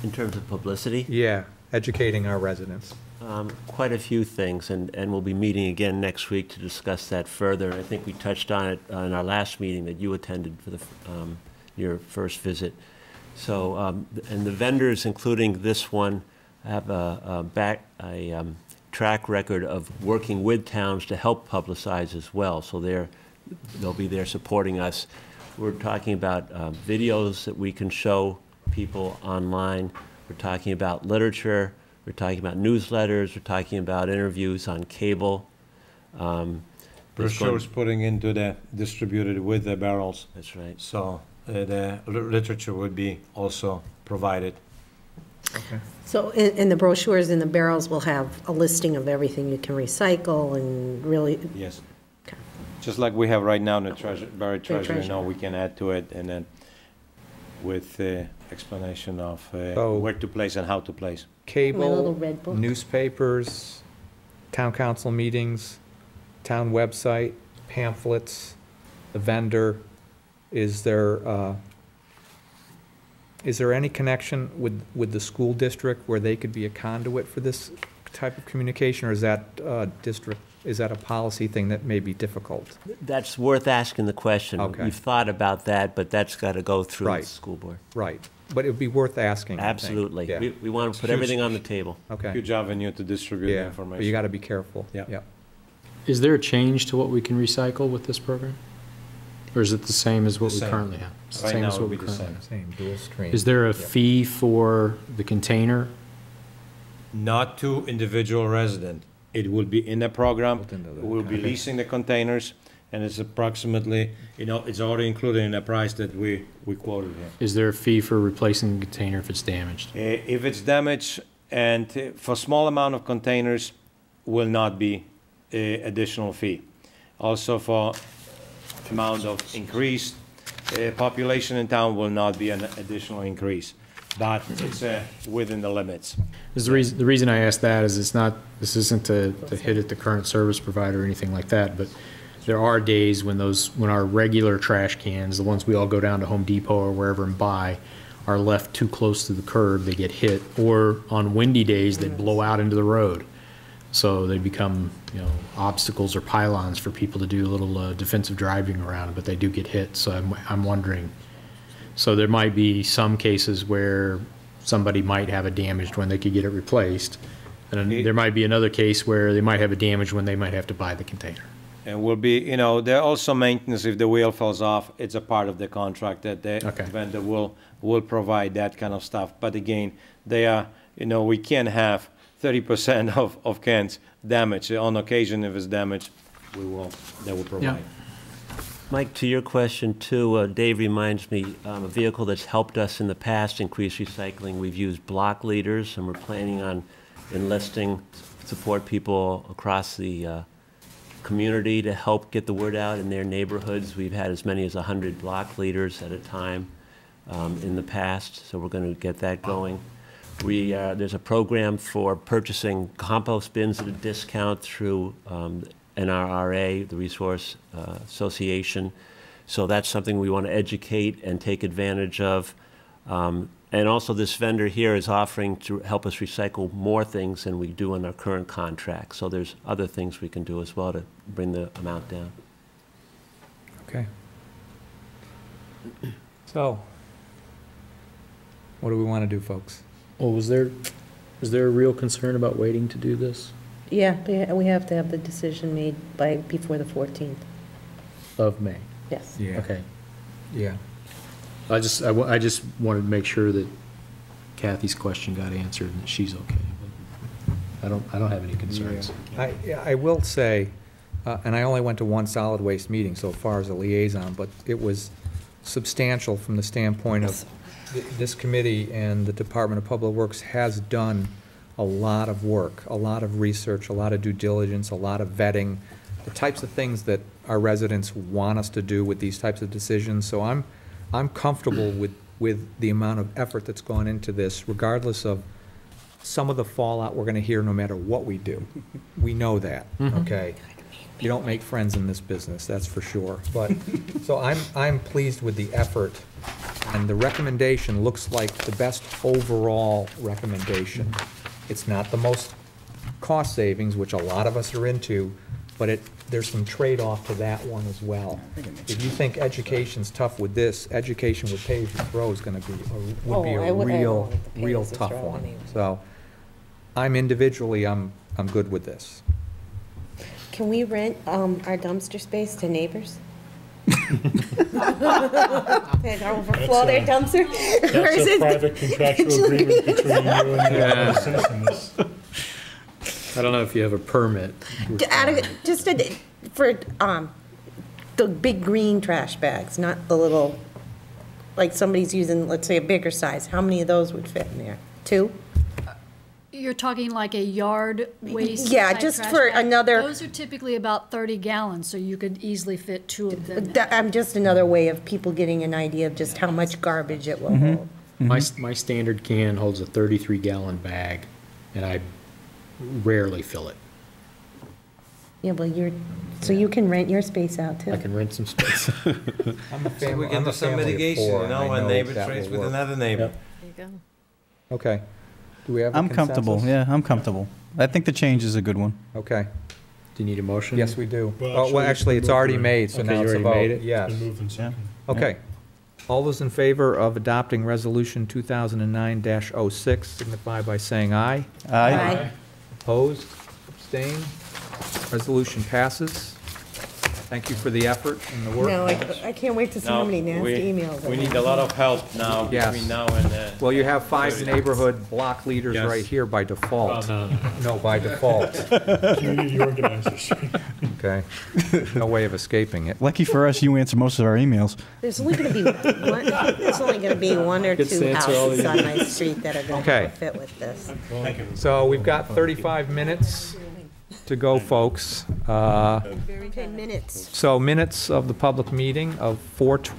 In terms of publicity? Yeah, educating our residents. Quite a few things, and we'll be meeting again next week to discuss that further. I think we touched on it in our last meeting that you attended for the your first visit. So, and the vendors, including this one, have a track record of working with towns to help publicize as well. So they'll be there supporting us. We're talking about videos that we can show people online. We're talking about literature. We're talking about newsletters. We're talking about interviews on cable. Brochures putting into the distributed with the barrels. That's right. So the literature would be also provided. Okay. So in the brochures and the barrels will have a listing of everything you can recycle and really. Yes. Okay. Just like we have right now in the buried treasure, you know, we can add to it, and then with the explanation of where to place and how to place. Cable, newspapers, town council meetings, town website, pamphlets, the vendor. Is there any connection with the school district where they could be a conduit for this type of communication, or is that a policy thing that may be difficult? That's worth asking the question. Okay. We've thought about that, but that's got to go through the school board. Right. But it would be worth asking. Absolutely. Yeah. We want to put everything on the table. Okay. Huge avenue to distribute the information. But you got to be careful. Yeah. Is there a change to what we can recycle with this program? Or is it the same as what we currently have? It's the Right same now as it what would we be the currently same. Same dual stream. Is there a fee for the container? Not to individual resident. It will be in the program. We'll be leasing the containers, and it's approximately, you know, it's already included in the price that we quoted here. Is there a fee for replacing the container if it's damaged? If it's damaged, and for small amount of containers, will not be additional fee. Also for amount of increased population in town will not be an additional increase, but it's within the limits. The reason I ask that is this isn't to hit at the current service provider or anything like that, but there are days when our regular trash cans, the ones we all go down to Home Depot or wherever and buy, are left too close to the curb, they get hit, or on windy days they blow out into the road. So they become, you know, obstacles or pylons for people to do a little defensive driving around, but they do get hit. So I'm wondering. So there might be some cases where somebody might have a damaged when they could get it replaced, and there might be another case where they might have a damage when they might have to buy the container. And will be, you know, there are also maintenance if the wheel falls off. It's a part of the contract that the vendor will provide that kind of stuff. But again, they are, you know, we can't have 30% of cans damaged. On occasion, if it's damaged, they will provide. Yeah. Mike, to your question too, Dave reminds me of a vehicle that's helped us in the past increase recycling. We've used block leaders, and we're planning on enlisting support people across the community to help get the word out in their neighborhoods. We've had as many as 100 block leaders at a time in the past, so we're going to get that going. There's a program for purchasing compost bins at a discount through NRRA, the Resource Association. So that's something we want to educate and take advantage of. And also this vendor here is offering to help us recycle more things than we do in our current contract. So there's other things we can do as well to bring the amount down. Okay. So, what do we want to do, folks? Well, is there a real concern about waiting to do this? Yeah, we have to have the decision made before the 14th. Of May? Yes. Yeah. Okay. Yeah. I just wanted to make sure that Kathy's question got answered and that she's okay. But I don't have any concerns. Yeah. I will say, and I only went to one solid waste meeting so far as a liaison, but it was substantial from the standpoint of this committee, and the Department of Public Works has done a lot of work, a lot of research, a lot of due diligence, a lot of vetting, the types of things that our residents want us to do with these types of decisions. So I'm comfortable with the amount of effort that's gone into this, regardless of some of the fallout we're going to hear no matter what we do. We know that, okay? You don't make friends in this business, that's for sure. But so I'm pleased with the effort And the recommendation looks like the best overall recommendation. It's not the most cost savings, which a lot of us are into, but there's some trade-off to that one as well. If you think education's tough with this, education with pay-as-you-throw is gonna be, would be Oh, I a would- I don't real, like the real pay-as-you-throw tough one. anyway. So, individually, I'm good with this. Can we rent our dumpster space to neighbors? They overflow their dumpster? Or is That's a it- private contractual agreement between you and the citizens. I don't know if you have a permit. For the big green trash bags, not the little, like somebody's using, let's say, a bigger size. How many of those would fit in there? 2? You're talking like a yard waste? Yeah, type just trash for bag? another- Those are typically about 30 gallons, so you could easily fit 2 of them. I'm just another way of people getting an idea of just how much garbage it will hold. My standard can holds a 33-gallon bag, and I rarely fill it. Yeah, well, so you can rent your space out too. I can rent some space. I'm a So we I'm can a do some family of mitigation, 4, you and know, I when neighbor that trades will with work. another neighbor. Okay. Do we have a I'm comfortable, consensus? yeah, I'm comfortable. I think the change is a good one. Okay. Do you need a motion? Yes, we do. Well, Oh, well, actually, it's already made, so Okay, now you it's a already vote. made it? Yes. Been moved and seconded. Okay. All those in favor of adopting Resolution 2009-06 signify by saying aye. Aye. Opposed? Abstained? Resolution passes. Thank you for the effort and the work. No, I can't wait to see how Now, many nasty emails. we need a lot of help now Yes. between now and. Well, you have 5 neighborhood block leaders Yes. right here by Oh, default. no, no, No, by default. community organizers. Okay. No way of escaping it. Lucky for us, you answer most of our emails. There's only gonna be one or Gets to 2 answer all houses the on my street that are Okay. gonna fit with this. So we've got 35 minutes to go, folks. Okay, minutes. So minutes of the public meeting of 4:20.